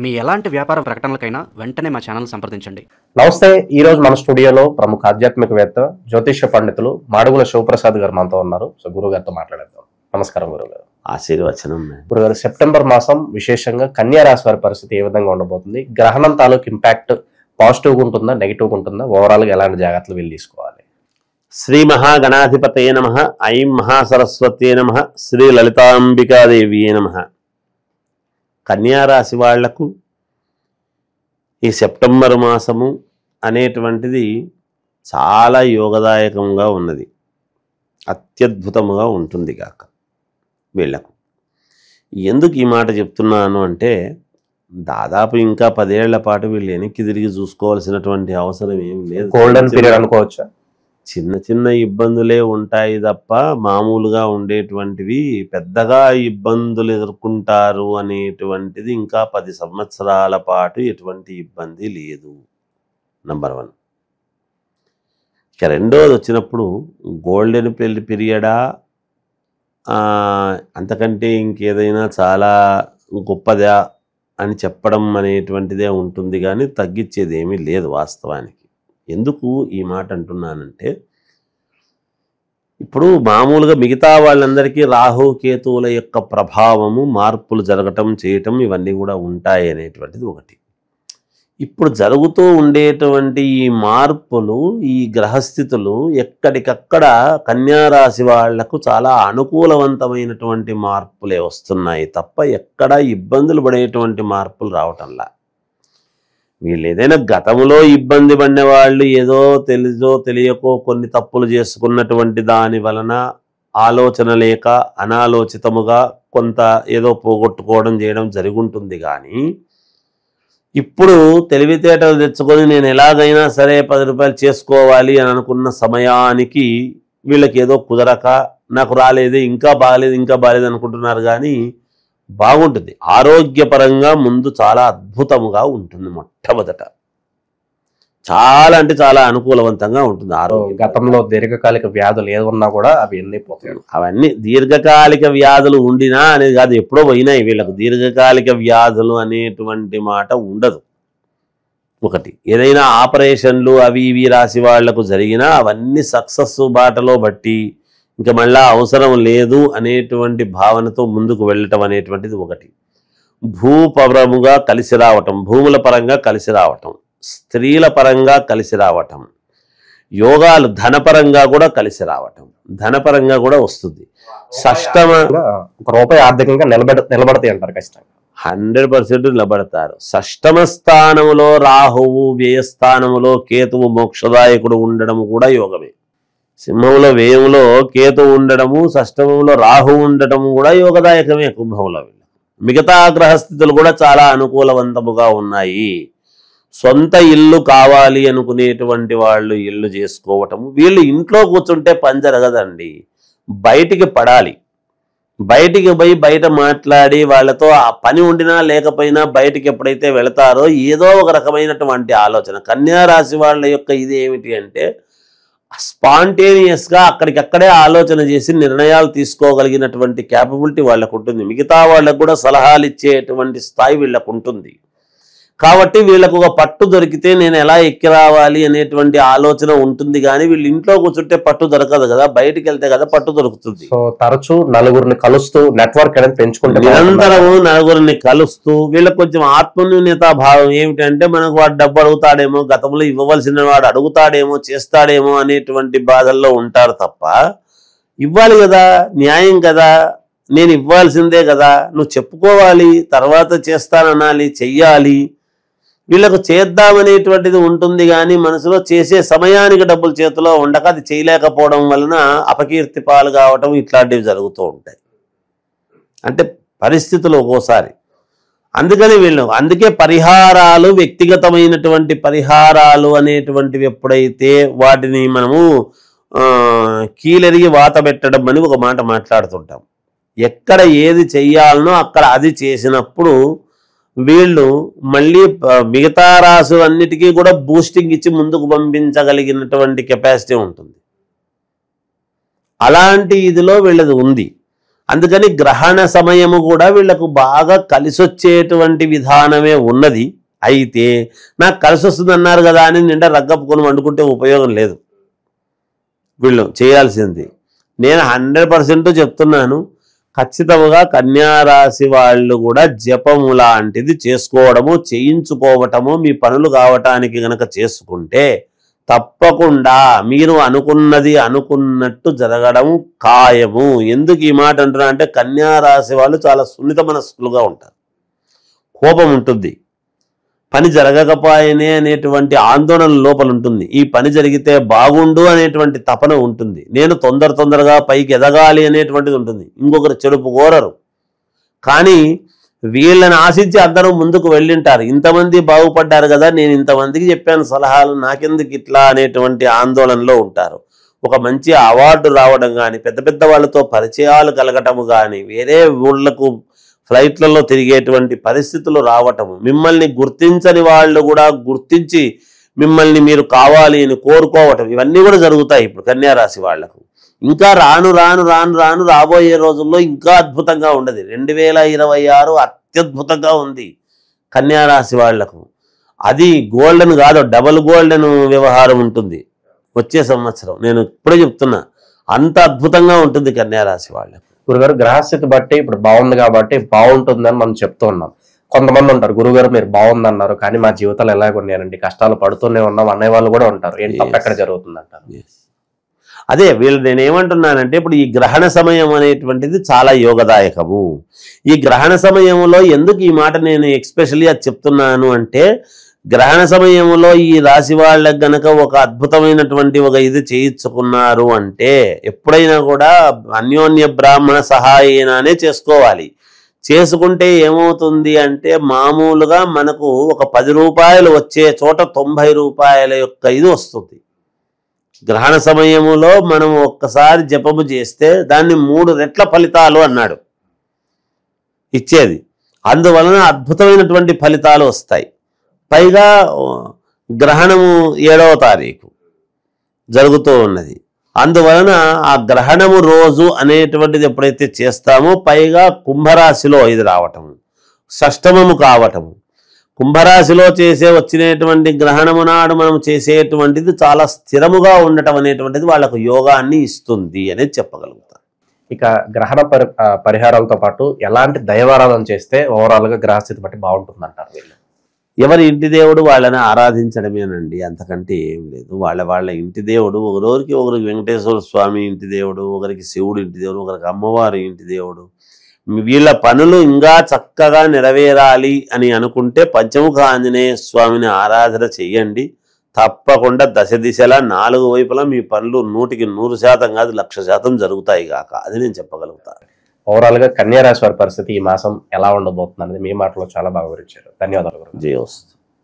మీ ఎలాంటి వ్యాపార ప్రకటనలకైనా వెంటనే మా ఛానల్ సంప్రదించండి. నమస్తే. ఈ రోజు మన స్టూడియోలో ప్రముఖ ఆధ్యాత్మికవేత్త జ్యోతిష్య పండితులు మాడుగుల శివప్రసాద్ గారు మనతో ఉన్నారు. సో గురువు గారితో మాట్లాడేద్దాం. నమస్కారం గురుగారు. ఆశీర్వచనం. గురుగారు, సెప్టెంబర్ మాసం విశేషంగా కన్యా రాశి వారి పరిస్థితి ఏ విధంగా ఉండబోతుంది? గ్రహణం తాలూకు ఇంపాక్ట్ పాజిటివ్గా ఉంటుందా, నెగిటివ్గా ఉంటుందా? ఓవరాల్గా ఎలాంటి జాగ్రత్తలు వీళ్ళు తీసుకోవాలి? శ్రీ మహాగణాధిపతయే నమః. ఐం మహాసరస్వత్యే నమః. శ్రీ లలితాంబికాదేవియే నమః. కన్యారాశి వాళ్లకు ఈ సెప్టెంబర్ మాసము అనేటువంటిది చాలా యోగదాయకంగా ఉన్నది, అత్యద్భుతముగా ఉంటుంది కాక వీళ్లకు. ఎందుకు ఈ మాట చెప్తున్నాను అంటే, దాదాపు ఇంకా 10 ఏళ్ల పాటు వీళ్ళు వెనక్కి తిరిగి చూసుకోవాల్సినటువంటి అవసరం ఏం లేదు. గోల్డెన్ పీరియడ్ అనుకోవచ్చా? చిన్న చిన్న ఇబ్బందులే ఉంటాయి తప్ప మామూలుగా ఉండేటువంటివి పెద్దగా ఇబ్బందులు ఎదుర్కొంటారు అనేటువంటిది ఇంకా 10 సంవత్సరాల పాటు ఎటువంటి ఇబ్బంది లేదు. నంబర్ 1. ఇక రెండోది వచ్చినప్పుడు గోల్డెన్ పీరియడా, అంతకంటే ఇంకేదైనా చాలా గొప్పదా అని చెప్పడం అనేటువంటిదే ఉంటుంది, కానీ తగ్గించేది ఏమీ లేదు వాస్తవానికి. ఎందుకు ఈ మాట అంటున్నానంటే, ఇప్పుడు మామూలుగా మిగతా వాళ్ళందరికీ రాహు కేతువుల యొక్క ప్రభావము, మార్పులు జరగటం చేయటం ఇవన్నీ కూడా ఉంటాయి అనేటువంటిది ఒకటి. ఇప్పుడు జరుగుతూ ఉండేటువంటి ఈ మార్పులు, ఈ గ్రహస్థితులు ఎక్కడికక్కడ కన్యారాశి వాళ్లకు చాలా అనుకూలవంతమైనటువంటి మార్పులే వస్తున్నాయి తప్ప ఎక్కడ ఇబ్బందులు పడేటువంటి మార్పులు రావటంలా. వీళ్ళు ఏదైనా గతంలో ఇబ్బంది పడిన వాళ్ళు ఏదో తెలుసో తెలియకో కొన్ని తప్పులు చేసుకున్నటువంటి దాని వలన ఆలోచన లేక అనాలోచితముగా కొంత ఏదో పోగొట్టుకోవడం చేయడం జరుగుంటుంది. కానీ ఇప్పుడు తెలివితేటలు తెచ్చుకొని నేను ఎలాగైనా సరే 10 రూపాయలు చేసుకోవాలి అని అనుకున్న సమయానికి వీళ్ళకి ఏదో కుదరక, నాకు రాలేదు, ఇంకా బాగాలేదు అనుకుంటున్నారు. కానీ బాగుంటుంది, ఆరోగ్యపరంగా ముందు చాలా అద్భుతముగా ఉంటుంది. మొట్టమొదట చాలా అంటే చాలా అనుకూలవంతంగా ఉంటుంది ఆరోగ్యం. గతంలో దీర్ఘకాలిక వ్యాధులు ఏదన్నా కూడా అవి వెళ్ళిపోతాయి. అవన్నీ దీర్ఘకాలిక వ్యాధులు ఉండినా అనేది కాదు, ఎప్పుడో పోయినాయి. వీళ్ళకు దీర్ఘకాలిక వ్యాధులు అనేటువంటి మాట ఉండదు. ఒకటి, ఏదైనా ఆపరేషన్లు అవి ఇవి రాసి వాళ్లకు జరిగినా అవన్నీ సక్సెస్ బాటలో బట్టి ఇంకా మళ్ళా అవసరం లేదు అనేటువంటి భావనతో ముందుకు వెళ్ళటం అనేటువంటిది ఒకటి. భూపరముగా కలిసి రావటం, భూముల పరంగా కలిసి రావటం, స్త్రీల పరంగా కలిసి రావటం, యోగాలు ధనపరంగా కూడా కలిసి రావటం, ధనపరంగా కూడా వస్తుంది. షష్టమ రూపాయి ఆర్థికంగా నిలబడతాయి అంటారు. ఖచ్చితంగా 100% నిలబడతారు. షష్టమ స్థానములో రాహువు, వ్యయస్థానములో కేతువు మోక్షదాయకుడు ఉండడము కూడా యోగమే. సింహంలో వ్యయంలో కేతు ఉండడము, షష్టమంలో రాహు ఉండటము కూడా యోగదాయకమే కుంభంలో. మిగతా గ్రహస్థితులు కూడా చాలా అనుకూలవంతముగా ఉన్నాయి. సొంత ఇల్లు కావాలి అనుకునేటువంటి వాళ్ళు ఇల్లు చేసుకోవటము. వీళ్ళు ఇంట్లో కూర్చుంటే పని జరగదండి, బయటికి పడాలి. బయటికి పోయి బయట మాట్లాడి వాళ్ళతో ఆ పని ఉండినా లేకపోయినా బయటికి ఎప్పుడైతే వెళతారో ఏదో ఒక రకమైనటువంటి ఆలోచన. కన్యారాశి వాళ్ళ యొక్క ఇది ఏమిటి అంటే, స్పాంటేనియస్గా అక్కడికక్కడే ఆలోచన చేసి నిర్ణయాలు తీసుకోగలిగినటువంటి క్యాపబిలిటీ వాళ్ళకు ఉంటుంది. మిగతా వాళ్ళకు కూడా సలహాలు ఇచ్చేటువంటి స్థాయి వీళ్ళకు ఉంటుంది. కాబట్టి వీళ్ళకు ఒక పట్టు దొరికితే నేను ఎలా ఎక్కి రావాలి అనేటువంటి ఆలోచన ఉంటుంది. కానీ వీళ్ళు ఇంట్లో కూర్చుంటే పట్టు దొరకదు కదా, బయటికి వెళ్తే కదా పట్టు దొరుకుతుంది. సో తరచూ నలుగురిని కలుస్తూ నెట్వర్క్ అనేది పెంచుకుంటే, నిరంతరము నలుగురిని కలుస్తూ వీళ్ళకి కొంచెం ఆత్మన్యూన్యతా భావం ఏమిటంటే, మనకు వాడు డబ్బు అడుగుతాడేమో, గతంలో ఇవ్వవలసిన వాడు అడుగుతాడేమో, చేస్తాడేమో అనేటువంటి బాధల్లో ఉంటారు తప్ప, ఇవ్వాలి కదా, న్యాయం కదా, నేను ఇవ్వాల్సిందే కదా, నువ్వు చెప్పుకోవాలి, తర్వాత చేస్తాననాలి, చెయ్యాలి. వీళ్ళకు చేద్దామనేటువంటిది ఉంటుంది. కానీ మనసులో చేసే సమయానికి డబ్బులు చేతిలో ఉండక అది చేయలేకపోవడం వలన అపకీర్తి పాలు కావటం ఇట్లాంటివి జరుగుతూ ఉంటాయి. అంటే పరిస్థితులు ఒక్కోసారి. అందుకే పరిహారాలు, వ్యక్తిగతమైనటువంటి పరిహారాలు అనేటువంటివి ఎప్పుడైతే వాటిని మనము కీలెరిగి వాత పెట్టడం అని ఒక మాట మాట్లాడుతుంటాం. ఎక్కడ ఏది చెయ్యాలనో అక్కడ అది చేసినప్పుడు వీళ్ళు మళ్ళీ మిగతా రాసులన్నిటికీ కూడా బూస్టింగ్ ఇచ్చి ముందుకు పంపించగలిగినటువంటి కెపాసిటీ ఉంటుంది. అలాంటి ఇదిలో వీళ్ళది ఉంది. అందుకని గ్రహణ సమయము కూడా వీళ్ళకు బాగా కలిసొచ్చేటువంటి విధానమే ఉన్నది. అయితే నాకు కలిసి వస్తుంది అన్నారు కదా అని నిండా రగ్గప్పుకొని వండుకుంటే ఉపయోగం లేదు. వీళ్ళు చేయాల్సింది నేను 100% చెప్తున్నాను, ఖచ్చితంగా కన్యారాశి వాళ్ళు కూడా జపము లాంటిది చేసుకోవడము, చేయించుకోవటము, మీ పనులు కావటానికి గనక చేసుకుంటే తప్పకుండా మీరు అనుకున్నది అనుకున్నట్టు జరగడం ఖాయము. ఎందుకు ఈ మాట అంటున్నా అంటే కన్యారాశి వాళ్ళు చాలా సున్నిత మనస్కులుగా ఉంటారు. కోపం ఉంటుంది, పని జరగకపోయినే అనేటువంటి ఆందోళన లోపల ఉంటుంది. ఈ పని జరిగితే బాగుండు అనేటువంటి తపన ఉంటుంది. నేను తొందరగా పైకి ఎదగాలి అనేటువంటిది ఉంటుంది. ఇంకొకరు చెడుపు కోరరు. కానీ వీళ్ళని ఆశించి అందరూ ముందుకు వెళ్ళింటారు. ఇంతమంది బాగుపడ్డారు కదా, నేను ఇంతమందికి చెప్పాను సలహాలు, నాకెందుకు ఇట్లా అనేటువంటి ఆందోళనలో ఉంటారు. ఒక మంచి అవార్డు రావడం కానీ, పెద్ద పెద్ద వాళ్ళతో పరిచయాలు కలగటము కానీ, వేరే ఊళ్ళకు ఫ్లైట్లలో తిరిగేటువంటి పరిస్థితులు రావటము, మిమ్మల్ని గుర్తించని వాళ్ళు కూడా గుర్తించి మిమ్మల్ని మీరు కావాలి అని కోరుకోవటం, ఇవన్నీ కూడా జరుగుతాయి ఇప్పుడు కన్యారాశి వాళ్లకు. ఇంకా రాను రాను రాను రాను రాబోయే రోజుల్లో ఇంకా అద్భుతంగా ఉండదు. 2026 అత్యద్భుతంగా ఉంది కన్యారాశి వాళ్లకు. అది గోల్డెన్ కాదు, డబుల్ గోల్డెన్ వ్యవహారం ఉంటుంది వచ్చే సంవత్సరం. నేను ఇప్పుడే చెప్తున్నా, అంత అద్భుతంగా ఉంటుంది కన్యారాశి వాళ్ళకు. గురుగారు గ్రహస్థితి బట్టి ఇప్పుడు బాగుంది కాబట్టి బాగుంటుందని మనం చెప్తూ ఉన్నాం. కొంతమంది ఉంటారు, గురుగారు మీరు బాగుందన్నారు కానీ మా జీవితాలు ఎలాగున్నాయండి, కష్టాలు పడుతూనే ఉన్నాం అనే వాళ్ళు కూడా ఉంటారు. ఏంటి తప్ప ఎక్కడ జరుగుతుందంటారు? అదే వీళ్ళు నేనేమంటున్నానంటే ఇప్పుడు ఈ గ్రహణ సమయం అనేటువంటిది చాలా యోగదాయకము. ఈ గ్రహణ సమయంలో ఎందుకు ఈ మాట నేను ఎక్స్పెషల్లీ అది చెప్తున్నాను అంటే, గ్రహణ సమయంలో ఈ రాశి వాళ్ళకి గనక ఒక అద్భుతమైనటువంటి ఒక ఇది చేయించుకున్నారు అంటే, ఎప్పుడైనా కూడా అన్యోన్య బ్రాహ్మణ సహాయేనానే చేసుకోవాలి. చేసుకుంటే ఏమవుతుంది అంటే, మామూలుగా మనకు ఒక 10 రూపాయలు వచ్చే చోట 90 రూపాయల యొక్క ఇది వస్తుంది. గ్రహణ సమయములో మనం ఒక్కసారి జపము చేస్తే దాన్ని 3 రెట్ల ఫలితాలు అన్నాడు ఇచ్చేది. అందువలన అద్భుతమైనటువంటి ఫలితాలు వస్తాయి. పైగా గ్రహణము 7వ తారీఖు జరుగుతూ ఉన్నది. అందువలన ఆ గ్రహణము రోజు అనేటువంటిది ఎప్పుడైతే చేస్తామో, పైగా కుంభరాశిలో ఇది రావటము, షష్టమము కావటము, కుంభరాశిలో వచ్చినటువంటి గ్రహణము నాడు మనం చేసేటువంటిది చాలా స్థిరముగా ఉండటం అనేటువంటిది వాళ్ళకు యోగాన్ని ఇస్తుంది అనేది చెప్పగలుగుతాం. ఇక గ్రహణ పరిహారాలతో పాటు ఎలాంటి దైవారాధన చేస్తే ఓవరాల్ గా గ్రహస్థితి బట్టి బాగుంటుంది అంటారు వీళ్ళు? ఎవరి ఇంటి దేవుడు వాళ్ళని ఆరాధించడమేనండి, అంతకంటే ఏం లేదు. వాళ్ళ ఇంటి దేవుడు, ఒకరికి వెంకటేశ్వర స్వామి ఇంటి దేవుడు, ఒకరికి శివుడు ఇంటి దేవుడు, ఒకరికి అమ్మవారి ఇంటి దేవుడు. వీళ్ళ పనులు ఇంకా చక్కగా నెరవేరాలి అని అనుకుంటే పంచముఖ ఆంజనేయ స్వామిని ఆరాధన చెయ్యండి. తప్పకుండా దశ దిశలా 4 వైపులా మీ పనులు 100కి 100% కాదు 1,00,000% జరుగుతాయి కాక, అది నేను చెప్పగలుగుతాను. ఓవరాల్ గా కన్యా రాశి వారి పరిస్థితి ఈ మాసం ఎలా ఉండబోతుంది అనేది మీ మాటలో చాలా బాగా వివరించారు. ధన్యవాదాలు. జయోస్తు.